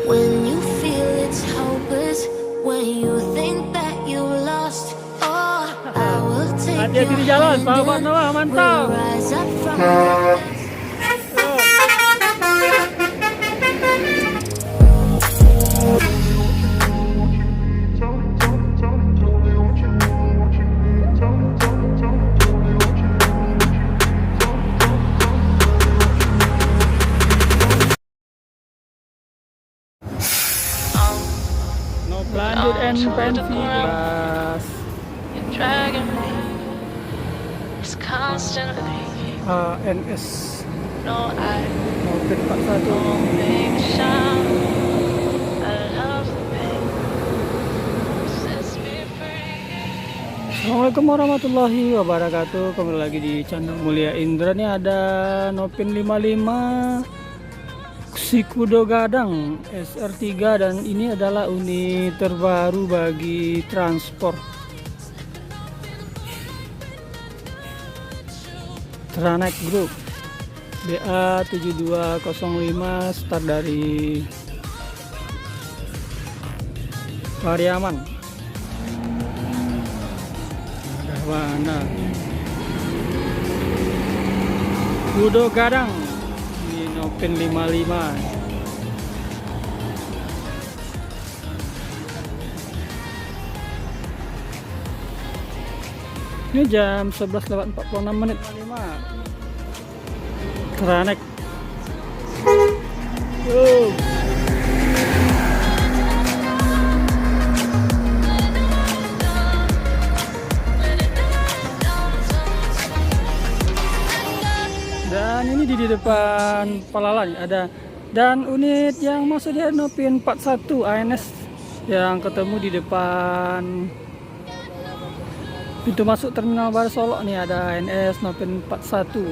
When you feel it's hopeless, when you think that you lost, oh, I will take Hati-hati your di jalan, hand sahabat and Noah, we'll mantap. rise up from the dust. Lanjut NPN 15 You're dragging me. It's constantly. ANS No, I Open 41. won't make a sound. I love the pain. Sets me free. Assalamualaikum warahmatullahi wabarakatuh. Kembali lagi di channel Mulia Indra. Nih ada Nopin 55 Sikudo Gadang SR3, dan ini adalah unit terbaru bagi transport Tranek Group BA7205, start dari Pariaman. Ada mana? Sikudo Gadang di Nopin 55. Ini jam 11:46. Tranek. Yo. Dan ini di depan Palalan ada, dan unit yang masuk dia Nopin 41 ANS yang ketemu di depan pintu masuk Terminal Baru Solok. Nih ada ANS Nopin 41.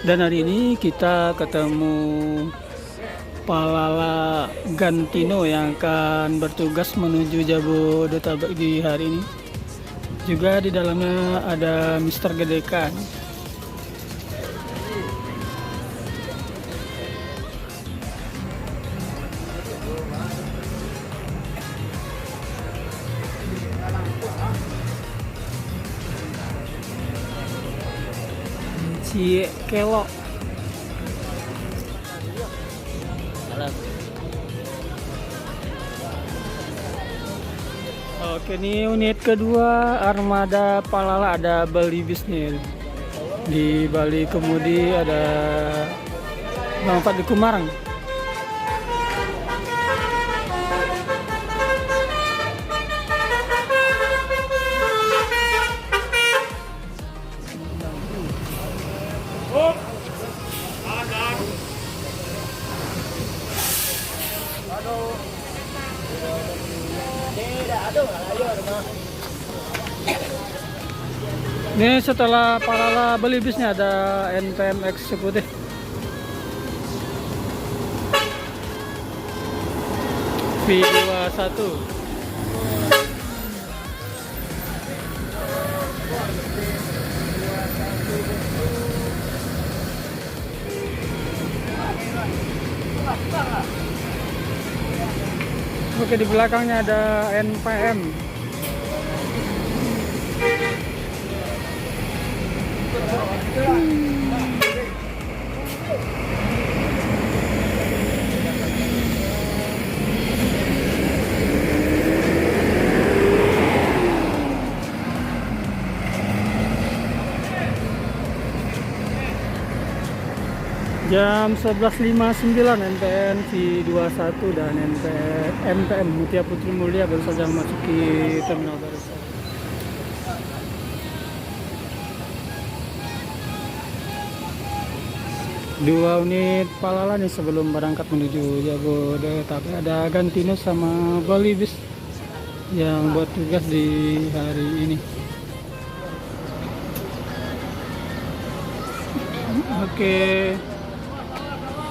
Dan hari ini kita ketemu Palala Gantino yang akan bertugas menuju Jabodetabek di hari ini. Juga di dalamnya ada Mr. Gedekan. Cie Kelok. Oke, ini unit kedua armada Palala, ada Bali Bisnis di Bali, kemudi ada Bang Fat di Kumarang. Ini setelah Palala Bali bisnya ada NPM Eksekutif. V21. Oke, di belakangnya ada NPM. Jam 11:59 NPN V21 dan NPM Mutia Putri Mulia baru saja memasuki Terminal Baru. Dua unit Palala nih sebelum berangkat menuju Jabodetabek. Ada Gantino sama Bali Bis yang buat tugas di hari ini. Oke,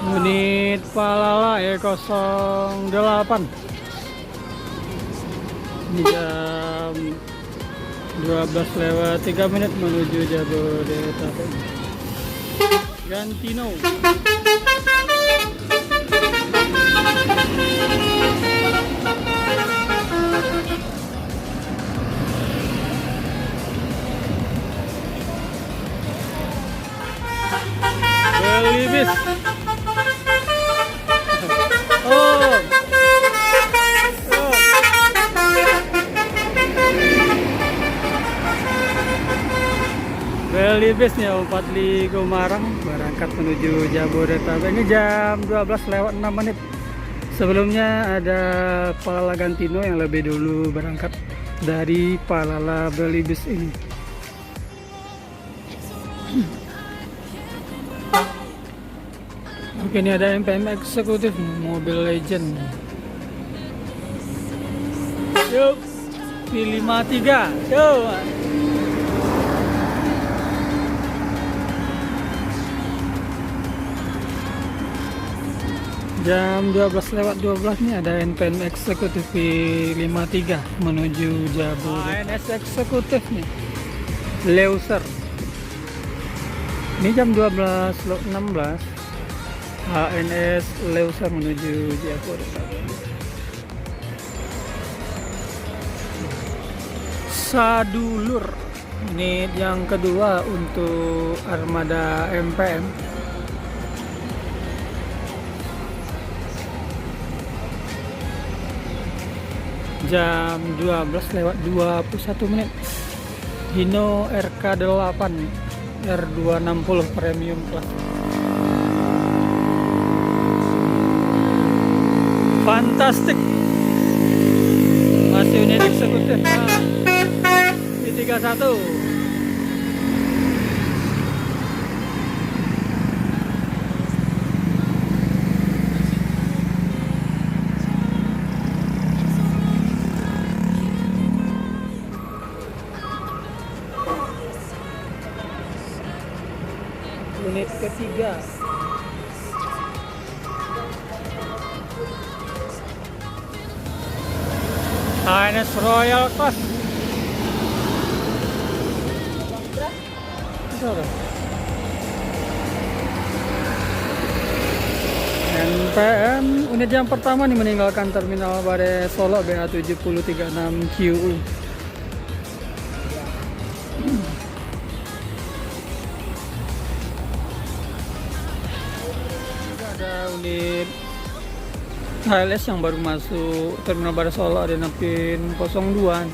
unit Palala E08 Ini jam 12:03 menuju Jabodetabek. Gantino. Belibis. Oh. Belibisnya Umpat di Gumarang berangkat menuju Jabodetabek. Ini jam 12:06. Sebelumnya ada Palala Gantino yang lebih dulu berangkat dari Palala Belibis ini. Oke, ini ada MPM eksekutif Mobile Legend. Yuk, P53. Yuk. Jam 12:12 nih ada NPM eksekutif P53 menuju Jabodetabek. ANS eksekutif nih Leuser. Ini jam 12:16 ANS Leuser menuju Jabodetabek. Sadulur ini yang kedua untuk armada MPM. Jam 12:21. Hino RK8 R260 Premium Class. Fantastik. Masih unit eksekutif. P31. Unit ketiga. ANS Royal Class. NPM unit yang pertama nih meninggalkan terminal Bare Solo BA7036QU. Ada unit HLS yang baru masuk terminal Bare Solo, ada napin 02.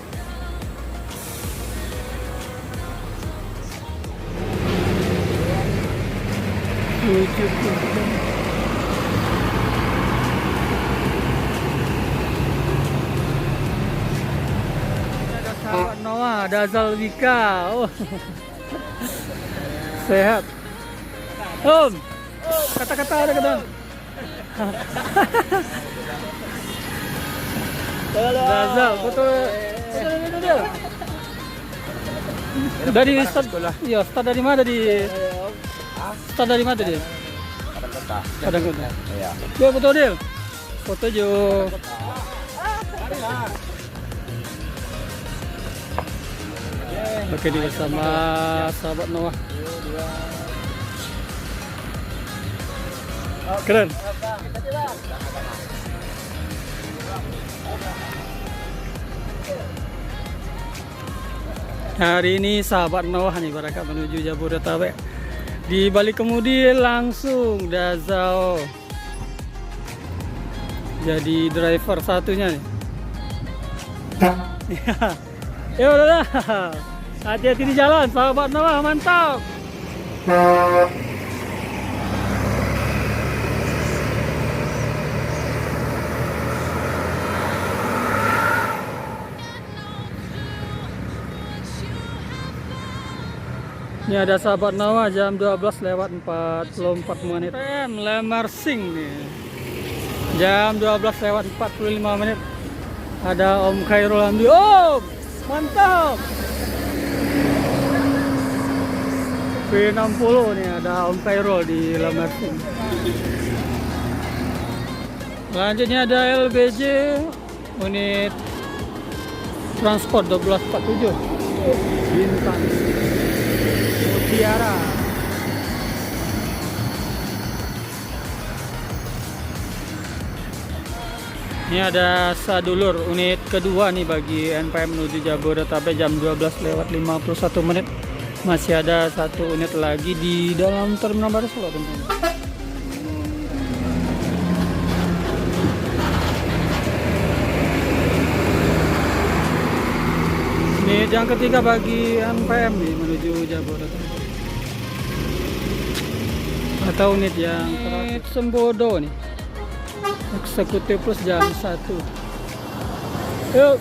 Ada sahabat Noah, ada Zalwika. Oh. Sehat. Om. Kata-kata ada kata. Zazal, betul dia. Dari start, iya start dari mana di? Start dari mana dia? Padang Kota. Iya. Dia betul dia. Foto jo. Oke, dia bersama sahabat Noah. Keren. Hari ini sahabat Noah nih berangkat menuju Jabodetabek. Di balik kemudi langsung Dazao jadi driver satunya nih. Ya udah, hati-hati di jalan sahabat Noah, mantap. Ini ada sahabat Noah jam 12:44 PM Lemar Sing nih. Jam 12:45 ada Om Khairul Hamdi. Om, mantap. P60 nih ada Om Khairul di Lemar Sing. Selanjutnya ada LBJ unit Transport 1247 Bintang Mutiara. Ini ada Sadulur unit kedua nih bagi NPM menuju Jabodetabek jam 12:51. Masih ada satu unit lagi di dalam Terminal Baru Solo, teman-teman. Ini yang ketiga bagi NPM nih menuju Jabodetabek. Atau unit yang terakhir Sembodo nih. Eksekutif plus jam 1. Yuk.